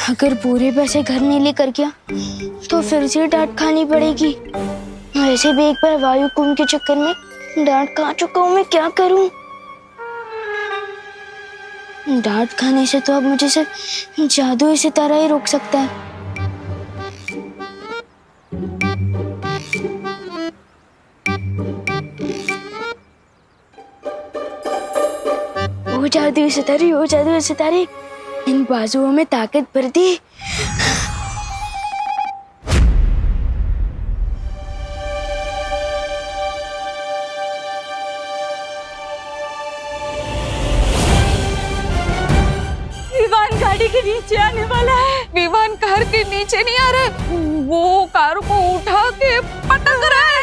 अगर पूरे पैसे घर नहीं लेकर गया तो फिर से डांट खानी पड़ेगी। वैसे भी एक बार वायु कुंभ के चक्कर में डांट खा चुका हूँ, मैं क्या करूँ? डांट खाने से तो अब मुझे सिर्फ जादू सितारा ही रोक सकता है। ओ जादू सितारे, ओ जादू सितारे, इन बाजुओं में ताकत भर दी। विवान गाड़ी के नीचे आने वाला है। विवान कार के नीचे नहीं आ रहा, वो कार को उठा के पटक रहा है।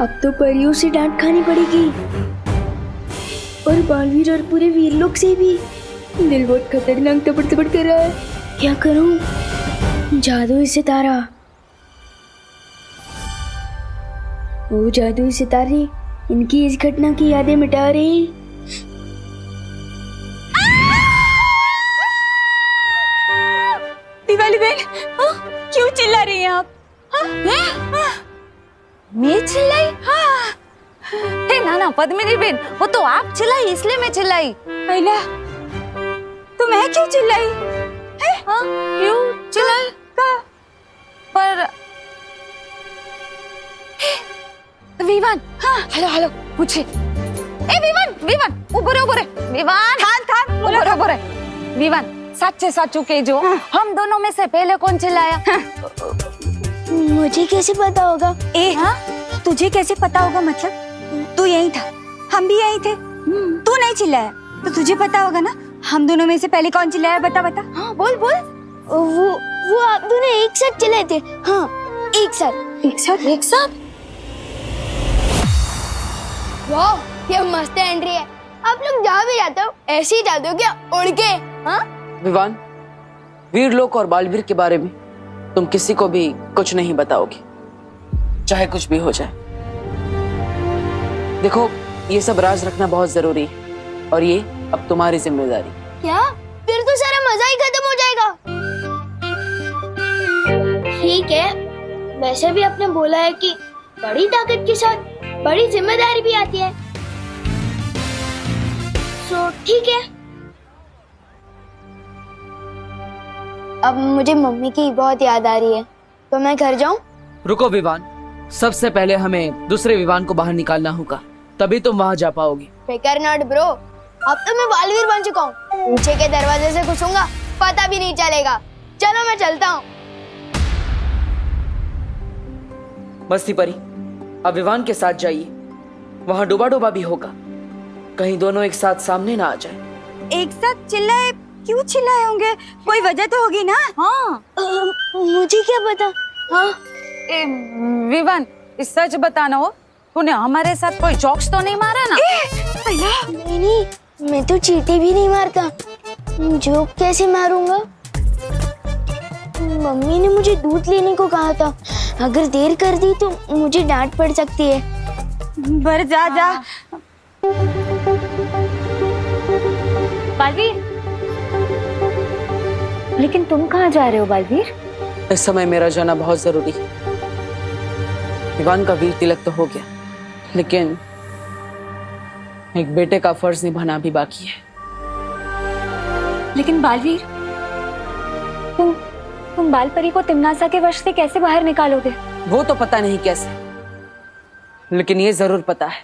अब तो परियों से डांट खानी पड़ेगी, और बालवीर और पूरे वीरलोक से भी। दिल बहुत खतरनाक तपड़ तपड़ कर रहा है। क्या करूं? जादुई सितारा, वो जादुई सितारे इनकी इस घटना की यादें मिटा रही। दिवाली बहन, क्यों चिल्ला रही हैं आप? मैं चिल्लाई? हाँ। हे नाना पद्मिनी बहन, वो तो आप चिल्लाई इसलिए मैं चिल्लाई। अला, तो मैं क्यों चिल्लाई? हाँ, क्यों चिल्लाई? का? पर विवान, हाँ, हेलो हेलो, पूछे। ए विवान, विवान, ऊपर है, विवान, थान, ऊपर है, विवान, सच्चे साचू के जो हम दोनों में से पहले कौन चिल्लाया? मुझे कैसे पता होगा? तुझे कैसे पता होगा मतलब? तू यही था, हम भी यही थे। तू नहीं चिल्लाया तो तुझे पता होगा ना। हम दोनों में से पहले कौन चिल्लाया? बता। हाँ, बोल। वो आप दोनों एक साथ चिल्लाए थे। हाँ, एक साथ। वाह, ये मस्त एंट्री है। आप लोग जहाँ भी जाते हो ऐसे ही जाते हो क्या, उड़ के? हाँ विवान, वीरलोक और बालवीर के बारे में तुम किसी को भी कुछ नहीं बताओगी, चाहे कुछ भी हो जाए। देखो, ये सब राज रखना बहुत जरूरी है और ये अब तुम्हारी जिम्मेदारी। क्या? फिर तो सारा मजा ही खत्म हो जाएगा। ठीक है, वैसे भी आपने बोला है कि बड़ी ताकत के साथ बड़ी जिम्मेदारी भी आती है, तो ठीक है। अब मुझे मम्मी की बहुत याद आ रही है, तो मैं घर जाऊं? रुको विवान, सबसे पहले हमें दूसरे विवान को बाहर निकालना होगा, तभी तुम वहां जा पाओगी। फिकर नॉट ब्रो, अब तो मैं बालवीर बन चुका हूँ। पीछे के दरवाजे से घुसूंगा, पता भी नहीं चलेगा। चलो मैं चलता हूँ। मस्ती परी, अब विवान के साथ जाइए, वहां डूबा डूबा भी होगा, कहीं दोनों एक साथ सामने ना आ जाए। एक साथ चिल्लाए? क्यों चिल्लाए होंगे? कोई वजह तो होगी ना। हाँ, मुझे क्या पता। हाँ, विवान, इस सच बताना हो, तूने हमारे साथ कोई जोक्स तो नहीं मारा ना? नहीं, मैं तो चींटी भी नहीं मारता। जोक कैसे मारूंगा? मम्मी ने मुझे दूध लेने को कहा था, अगर देर कर दी तो मुझे डांट पड़ सकती है। बर जा। बालवीर, लेकिन तुम कहाँ जा रहे हो बालवीर? इस समय मेरा जाना बहुत जरूरी है। विवान का वीर तिलक तो हो गया, लेकिन एक बेटे का फर्ज निभाना भी बाकी है। लेकिन बालवीर, तुम बालपरी को तिमनासा के वश से कैसे बाहर निकालोगे? वो तो पता नहीं कैसे, लेकिन ये जरूर पता है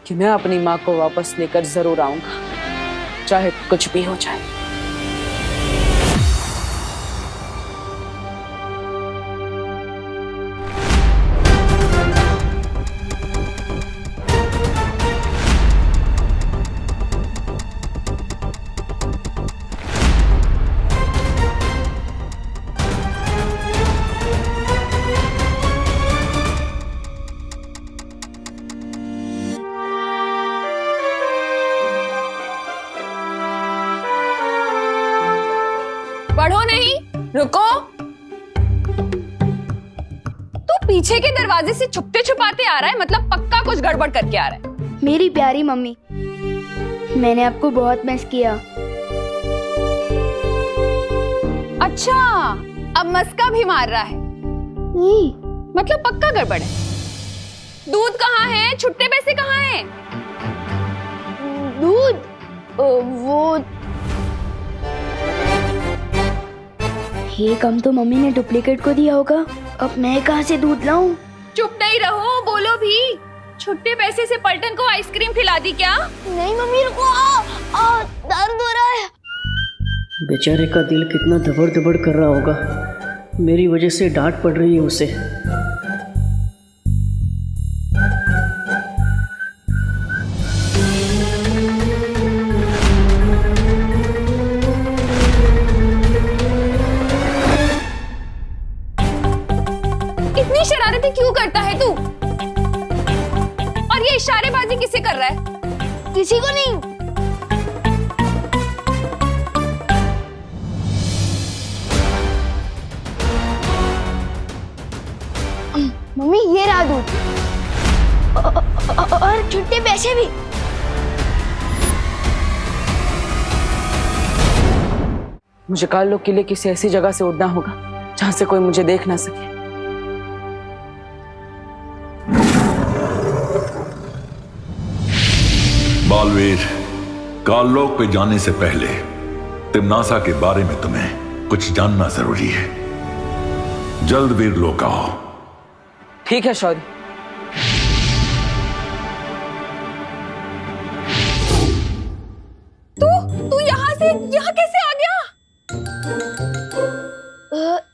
कि मैं अपनी माँ को वापस लेकर जरूर आऊंगा, चाहे कुछ भी हो जाए। पढ़ो नहीं, रुको। तू पीछे के दरवाजे से छुपते छुपाते आ रहा है, मतलब पक्का कुछ गड़बड़ करके आ रहा है। मेरी प्यारी मम्मी, मैंने आपको बहुत मिस किया। अच्छा, अब मस्का भी मार रहा है। मतलब पक्का गड़बड़ है। दूध कहाँ है? छुट्टे पैसे कहाँ हैं? दूध वो ये कम तो मम्मी ने डुप्लीकेट को दिया होगा। अब मैं कहाँ से दूध लाऊं? चुप नहीं रहो, बोलो भी। छुट्टे पैसे से पलटन को आइसक्रीम खिला दी क्या? नहीं मम्मी, रुको। दर्द हो रहा है। बेचारे का दिल कितना दबड़ दबड़ कर रहा होगा। मेरी वजह से डांट पड़ रही है उसे। इतनी शरारतें क्यों करता है तू? और ये इशारेबाजी किसे कर रहा है? किसी को नहीं। मम्मी, ये रहा दूध और छुट्टे पैसे भी। मुझे काल के लिए किसी ऐसी जगह से उड़ना होगा जहां से कोई मुझे देख ना सके। बालवीर, काललोक पे जाने से पहले तिमनासा के बारे में तुम्हें कुछ जानना जरूरी है। जल्द वीरलोक आओ। ठीक है शौर्य। तू यहाँ कैसे आ गया?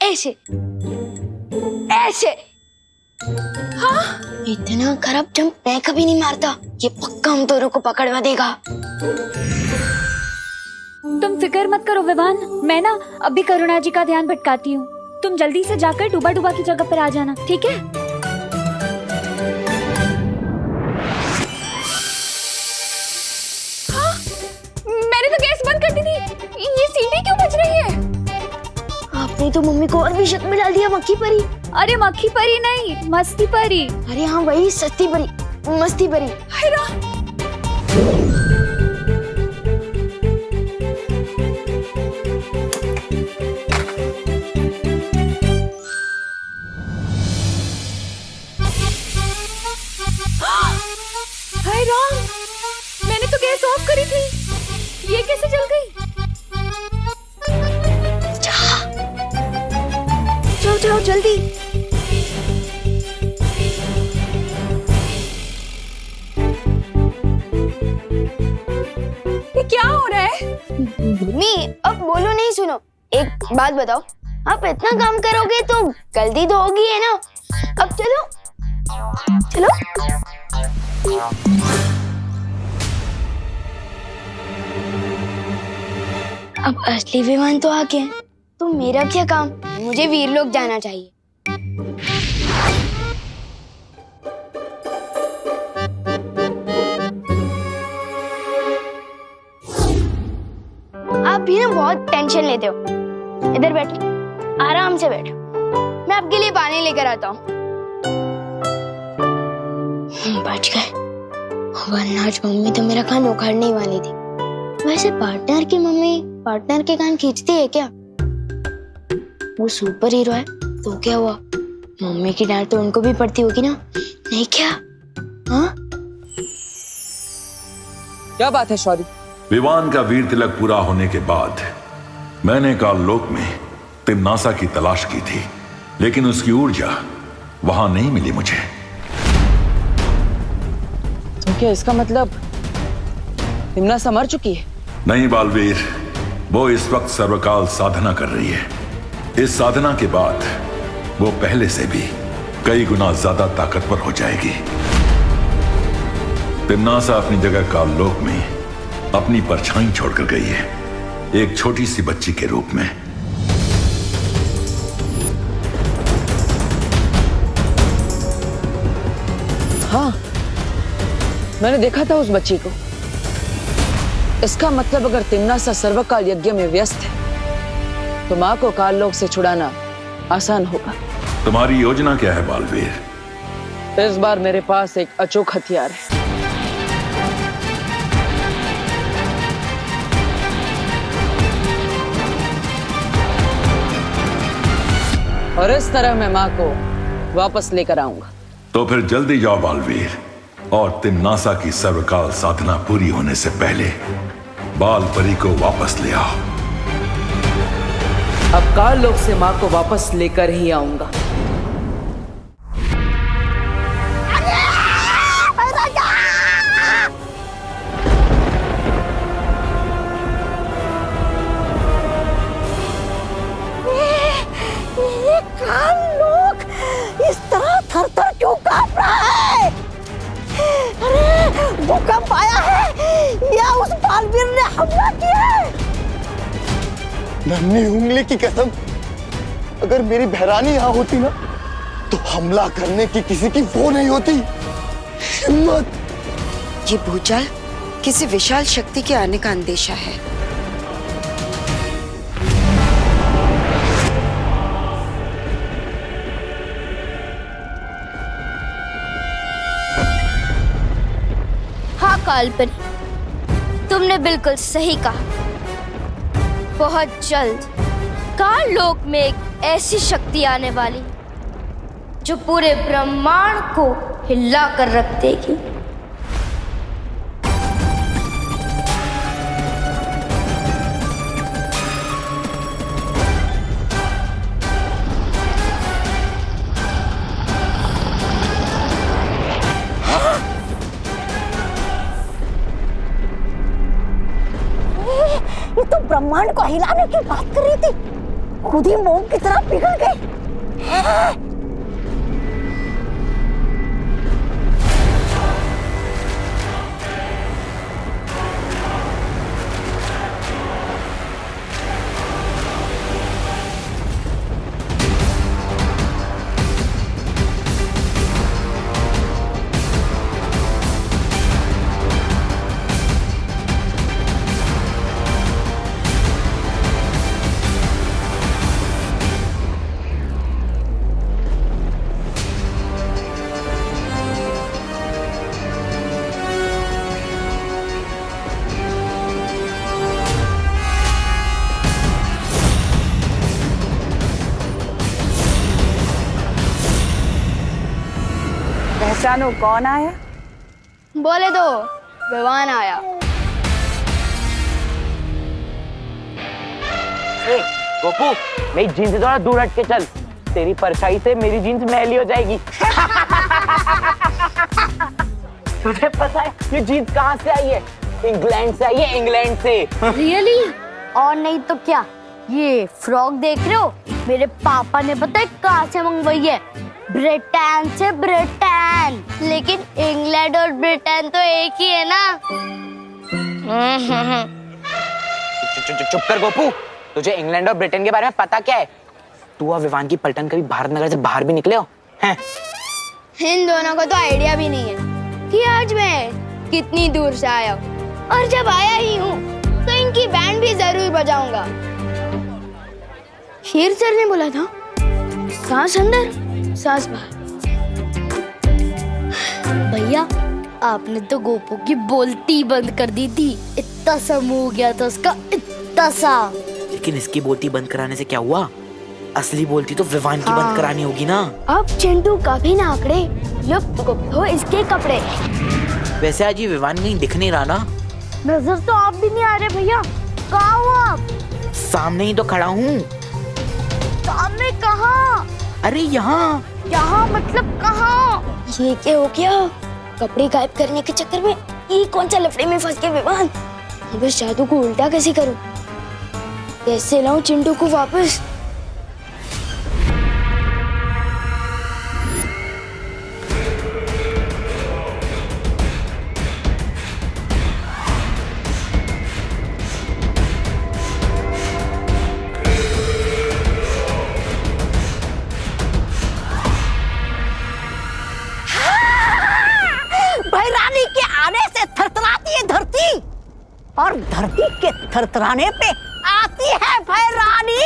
ऐसे ऐसे। हाँ? इतना खराब जंप मैं कभी नहीं मारता। ये पक्का हम दोनों को पकड़वा देगा। तुम फिक्र मत करो विवान, मैं ना अभी करुणा जी का ध्यान भटकाती हूँ। तुम जल्दी से जाकर डूबा डूबा की जगह पर आ जाना, ठीक है? हाँ? मैंने तो गैस बंद कर दी थी। ये सीटी क्यों बज रही है? आपने तो मम्मी को और भी शक में डाल दिया। मक्खी परी। अरे मक्खी परी नहीं, मस्ती परी। अरे हाँ, वही सस्ती परी, मस्ती परी। हाय राम, मैंने तो गैस ऑफ करी थी, ये कैसे जल गई? जाओ जाओ जल्दी। ये क्या हो रहा है? मम्मी, अब बोलो नहीं, सुनो। एक बात बताओ, आप इतना काम करोगे तो गलती तो होगी है ना? अब चलो चलो। अब असली विमान तो आ गया, तो मेरा क्या काम? मुझे वीरलोक जाना चाहिए। आप भी ना बहुत टेंशन लेते हो। इधर बैठो, आराम से बैठो। मैं आपके लिए पानी लेकर आता हूँ। बच गए, वरना आज मम्मी तो मेरा कान उखाड़ने वाली थी। वैसे पार्टनर की मम्मी पार्टनर के कान खींचती है क्या? वो सुपर हीरो है तो क्या हुआ, मम्मी की डांट तो उनको भी पड़ती होगी ना, नहीं क्या? हाँ? क्या बात है शौर्य? विवान का वीर तिलक पूरा होने के बाद मैंने काललोक में तिम्नासा की तलाश की थी, लेकिन उसकी ऊर्जा वहां नहीं मिली मुझे। तो क्या इसका मतलब तिम्नासा मर चुकी है? नहीं बालवीर, वो इस वक्त सर्वकाल साधना कर रही है। इस साधना के बाद वो पहले से भी कई गुना ज्यादा ताकतवर हो जाएगी। तिम्नासा अपनी जगह काललोक में अपनी परछाई छोड़कर गई है, एक छोटी सी बच्ची के रूप में। हाँ, मैंने देखा था उस बच्ची को। इसका मतलब अगर तिम्नासा सर्वकाल यज्ञ में व्यस्त है तो माँ को काललोक से छुड़ाना आसान होगा। तुम्हारी योजना क्या है बालवीर? इस बार मेरे पास एक अचूक हथियार है। और इस तरह मैं माँ को वापस लेकर आऊंगा। तो फिर जल्दी जाओ बालवीर, और तिम्नासा की सर्वकाल साधना पूरी होने से पहले बाल परी को वापस ले आओ। अब काललोक से माँ को वापस लेकर ही आऊंगा। ये काललोक इस तरह थर-थर क्यों कांप रहा है? अरे भूकंप आया है या उस बालवीर ने हमला किया है? नन्ही उंगली की कसम, अगर मेरी बहरानी यहाँ होती ना तो हमला करने की किसी की वो नहीं होती हिम्मत। ये भूचाल किसी विशाल शक्ति के आने का अंदेशा है। हाँ कालपरी, तुमने बिल्कुल सही कहा। बहुत जल्द काललोक में एक ऐसी शक्ति आने वाली जो पूरे ब्रह्मांड को हिला कर रख देगी। ये तो ब्रह्मांड को हिलाने की बात कर रही थी, खुद ही मोम की तरह पिघल गई। पहचानो कौन आया? बोले दो, विवान आया। गोपू, मेरी जीन्स से थोड़ा दूर हट के चल, तेरी परछाई से मेरी जीन्स मैली हो जाएगी। तुझे पता है ये जीन्स कहाँ से आई है? इंग्लैंड से आई है, इंग्लैंड से। रियली? और नहीं तो क्या, ये फ्रॉक देख रहे हो, मेरे पापा ने पता है कहाँ से मंगवाई है? ब्रिटेन से। ब्रिटेन, लेकिन इंग्लैंड और ब्रिटेन तो एक ही है ना। चुप कर गोपू, तुझे इंग्लैंड और ब्रिटेन के बारे में पता क्या है? तू और विवान की पलटन कभी भारत नगर से बाहर भी निकले हो? हैं? इन दोनों को तो आइडिया भी नहीं है कि आज मैं कितनी दूर से आया हूँ, और जब आया ही हूँ तो इनकी बैंड भी जरूर बजाऊंगा। शेर सर ने बोला था, सांस अंदर सांस बाहर। भैया, आपने तो गोपू की बोलती बंद कर दी थी, इतना सा मुंह हो गया था उसका, इतना सा। लेकिन इसकी बोलती बंद कराने से क्या हुआ? असली बोलती तो विवान की बंद करानी होगी ना। अब चिंटू कभी ना आकड़े, लुप्त गुप्त हो इसके कपड़े। वैसे आज ये विवान कहीं दिख नहीं रहा ना। नजर तो आप भी नहीं आ रहे भैया, कहाँ हो आप? सामने ही तो खड़ा हूँ। सामने कहाँ? अरे यहाँ। यहाँ मतलब कहाँ? ये क्या हो गया? कपड़े गायब करने के चक्कर में ये कौन सा लफड़े में फंस गए विवान? अब इस जादू को उल्टा कैसे करूं? कैसे लाऊं चिंटू को वापस? भैरानी के आने से थरथराती है धरती, और धरती के थरथराने पे आती है भैरानी।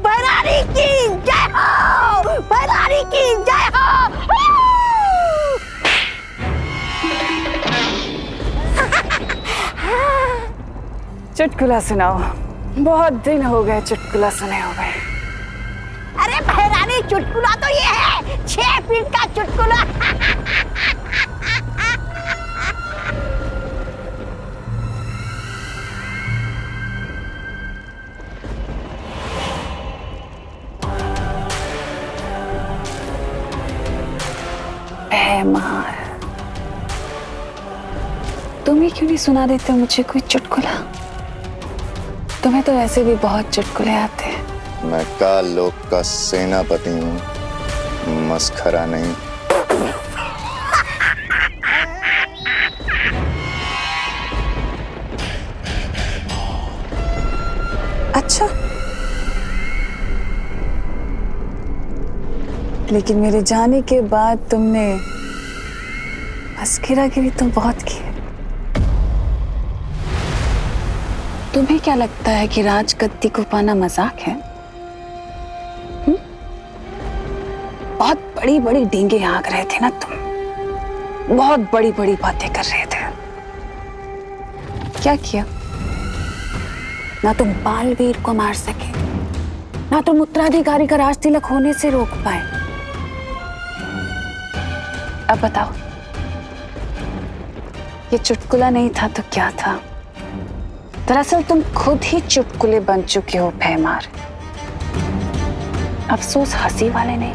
भैरानी की जय हो, भैरानी की जय हो। चुटकुला सुनाओ, बहुत दिन हो गए चुटकुला सुने हुए। अरे भैरानी, चुटकुला तो ये है 6 फीट का चुटकुला। मार, तुम ही क्यों नहीं सुना देते मुझे कोई चुटकुला? तुम्हें तो ऐसे भी बहुत चुटकुले आते हैं। मैं काल लोक का सेनापति हूँ, मस्खरा नहीं। अच्छा, लेकिन मेरे जाने के बाद तुमने मस्खरागिरी तो बहुत की है। तुम्हें क्या लगता है कि राजगद्दी को पाना मजाक है? बहुत बड़ी बड़ी डींगे हाँक रहे थे ना तुम, बहुत बड़ी बड़ी बातें कर रहे थे। क्या किया? ना तुम बालवीर को मार सके, ना तुम उत्तराधिकारी का राज तिलक होने से रोक पाए। अब बताओ, ये चुटकुला नहीं था तो क्या था? दरअसल तुम खुद ही चुटकुले बन चुके हो भैमार। अफसोस हंसी वाले नहीं,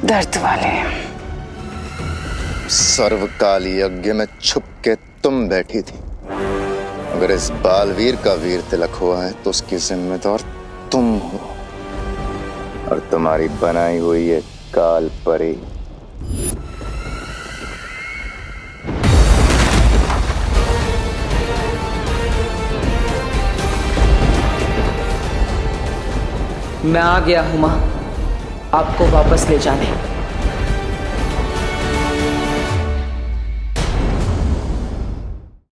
दर्द वाले। सर्वकाल यज्ञ में छुप के तुम बैठी थी। अगर इस बालवीर का वीर तिलक हुआ है तो उसकी जिम्मेदार तुम हो, और तुम्हारी बनाई हुई ये काल परी। मैं आ गया हूं मां, आपको वापस ले जाने।